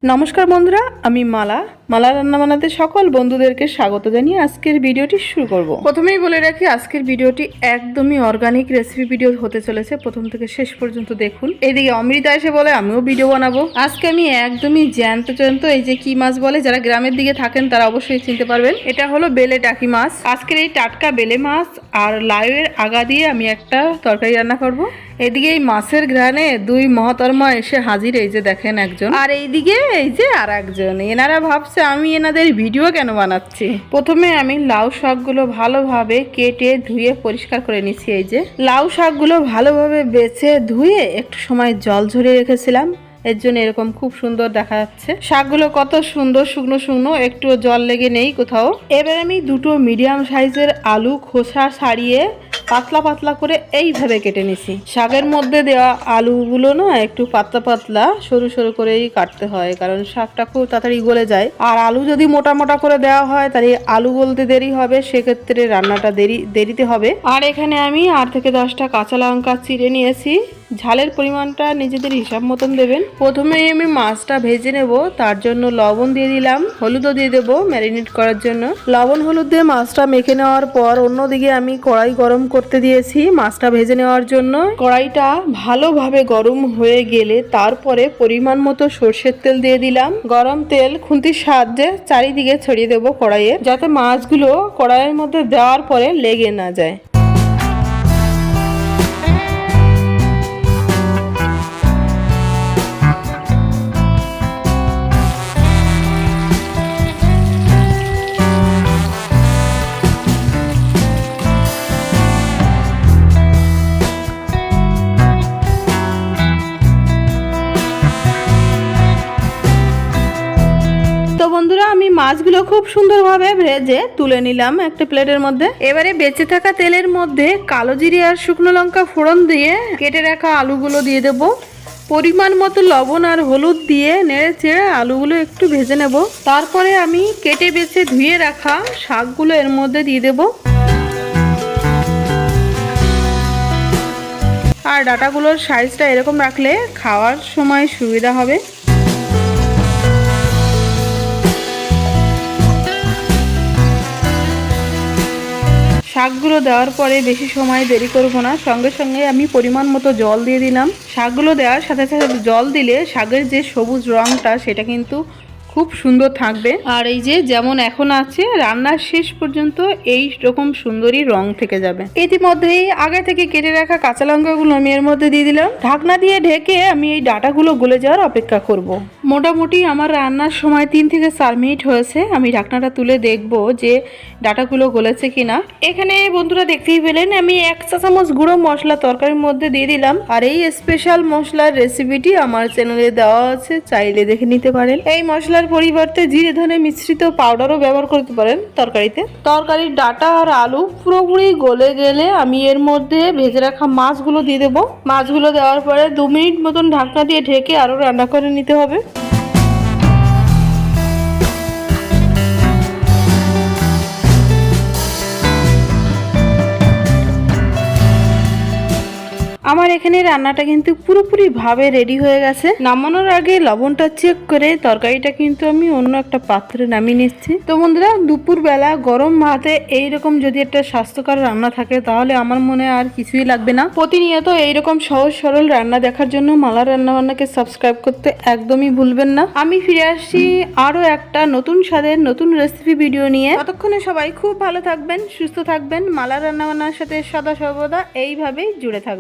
নমস্কার বন্ধুরা, আমি মালা রান্না বানাতে সকল বন্ধুদেরকে স্বাগত জানিয়ে আজকের ভিডিওটি শুরু করব। প্রথমেই বলে রাখি, আজকের ভিডিওটি একদমই অর্গানিক রেসিপি ভিডিও হতে চলেছে। প্রথম থেকে শেষ পর্যন্ত দেখুন। এদিকে অমৃতা এসে বলে আমিও ভিডিও বানাবো। আজকে আমি একদমই জ্যান্ত এই যে কি মাছ বলে, যারা গ্রামের দিকে থাকেন তারা অবশ্যই চিনতে পারবেন। এটা হলো বেলে টাকি মাছ। আজকের এই টাটকা বেলে মাছ আর লাউয়ের আগা দিয়ে আমি একটা তরকারি রান্না করব। এদিকে এই মাছের ঘ্রাণে দুই মহতর্মা এসে হাজির। এই যে দেখেন একজন, আর এইদিকে এই যে আর একজন। এনারা ভাবছে আমি এনাদের ভিডিও কেন বানাচ্ছি। প্রথমে আমি লাউ শাকগুলো ভালোভাবে কেটে ধুয়ে পরিষ্কার করে নিচ্ছি। এই যে লাউ শাকগুলো ভালোভাবে বেছে ধুয়ে একটু সময় জল ঝরিয়ে রেখেছিলাম, এর জন্য এরকম খুব সুন্দর দেখা যাচ্ছে। শাকগুলো কত সুন্দর শুকনো শুকনো, একটু জল লেগে নেই কোথাও। এবার আমি দুটো মিডিয়াম সাইজের আলু খোসা ছাড়িয়ে পাতলা পাতলা করে এইভাবে কেটে নিছি। শাকের মধ্যে দেওয়া আলুগুলো না একটু পাতলা পাতলা সরু সরু করেই কাটতে হয়, কারণ শাকটা খুব তাড়াতাড়ি গলে যায়। আর আলু যদি মোটা মোটা করে দেওয়া হয় তাহলে আলু গলতে দেরি হবে, সেক্ষেত্রে রান্নাটা দেরিতে হবে। আর এখানে আমি 8 থেকে 10টা কাঁচা লঙ্কা চিড়ে নিয়েছি। ঝালের পরিমাণটা নিজেদের হিসাব মতন দেবেন। প্রথমেই আমি মাছটা ভেজে নেব, তার জন্য লবণ দিয়ে দিলাম, হলুদও দিয়ে দেবো ম্যারিনেট করার জন্য। লবণ হলুদ দিয়ে মাছটা মেখে নেওয়ার পর অন্যদিকে আমি কড়াই গরম করতে দিয়েছি মাছটা ভেজে নেওয়ার জন্য। কড়াইটা ভালোভাবে গরম হয়ে গেলে তারপরে পরিমাণ মতো সর্ষের তেল দিয়ে দিলাম। গরম তেল খুন্তির সাহায্যে চারিদিকে ছড়িয়ে দেবো কড়াইয়ে, যাতে মাছগুলো কড়াইয়ের মধ্যে দেওয়ার পরে লেগে না যায়। তো বন্ধুরা, আমি মাছগুলো খুব সুন্দরভাবে ভেজে তুলে নিলাম একটা প্লেটের মধ্যে। এবারে বেঁচে থাকা তেলের মধ্যে কালো জিরে আর শুকনো লঙ্কা ফোড়ন দিয়ে কেটে রাখা আলুগুলো দিয়ে দেব। পরিমাণ মতো লবণ আর হলুদ দিয়ে নেড়ে চেড়ে আলুগুলো একটু ভেজে নেব। তারপরে আমি কেটে বেছে ধুয়ে রাখা শাকগুলো এর মধ্যে দিয়ে দেব। আর ডাঁটাগুলোর সাইজটা এরকম রাখলে খাওয়ার সময় সুবিধা হবে। শাকগুলো দেওয়ার পরে বেশি সময় দেরি করব না, সঙ্গে সঙ্গে আমি পরিমাণ মতো জল দিয়ে দিলাম। শাকগুলো দেওয়ার সাথে সাথে জল দিলে শাকের যে সবুজ রঙটা সেটা কিন্তু খুব সুন্দর থাকবে। আর এই যে যেমন এখন আছে, রান্নার শেষ পর্যন্ত এই রকম সুন্দরই রং থেকে যাবে। ইতিমধ্যেই আগে থেকে কেটে রাখা কাঁচা লঙ্কাগুলো আমি এর মধ্যে দিয়ে দিলাম। ঢাকনা দিয়ে ঢেকে আমি এই ডাঁটাগুলো গলে যাওয়ার অপেক্ষা করব। মোটামুটি আমার রান্নার সময় 3 থেকে 4 মিনিট হয়েছে। আমি ঢাকনাটা তুলে দেখব যে ডাঁটাগুলো গলেছে কিনা। এখানে বন্ধুরা দেখতেই পেলেন আমি 1 চা চামচ গুঁড়ো মশলা তরকারির মধ্যে দিয়ে দিলাম। আর এই স্পেশাল মশলার রেসিপিটি আমার চ্যানেলে দেওয়া আছে, চাইলে দেখে নিতে পারেন। এই মশলার পরিবর্তে জিরে ধনে মিশ্রিত পাউডারও ব্যবহার করতে পারেন তরকারিতে। তরকারির ডাঁটা আর আলু পুরোপুরি গলে গেলে আমি এর মধ্যে ভেজে রাখা মাছগুলো দিয়ে দেবো। মাছগুলো দেওয়ার পরে 2 মিনিট মতন ঢাকনা দিয়ে ঢেকে আরও রান্না করে নিতে হবে। আমার এখানে রান্নাটা কিন্তু পুরোপুরি ভাবে রেডি হয়ে গেছে। নামানোর আগে লবণটা চেক করে তরকারিটা কিন্তু আমি অন্য একটা পাত্রে নামিয়ে নিচ্ছি। তো বন্ধুরা, দুপুরবেলা গরম ভাতে এইরকম যদি একটা স্বাস্থ্যকর রান্না থাকে তাহলে আমার মনে আর কিছুই লাগবে না। প্রতিনিয়ত এইরকম সহজ সরল রান্না দেখার জন্য মালা রান্নাবান্নাকে সাবস্ক্রাইব করতে একদমই ভুলবেন না। আমি ফিরে আসছি আরও একটা নতুন স্বাদের নতুন রেসিপি ভিডিও নিয়ে। ততক্ষণে সবাই খুব ভালো থাকবেন, সুস্থ থাকবেন। মালা রান্নাবান্নার সাথে সদা সর্বদা এইভাবেই জুড়ে থাকবেন।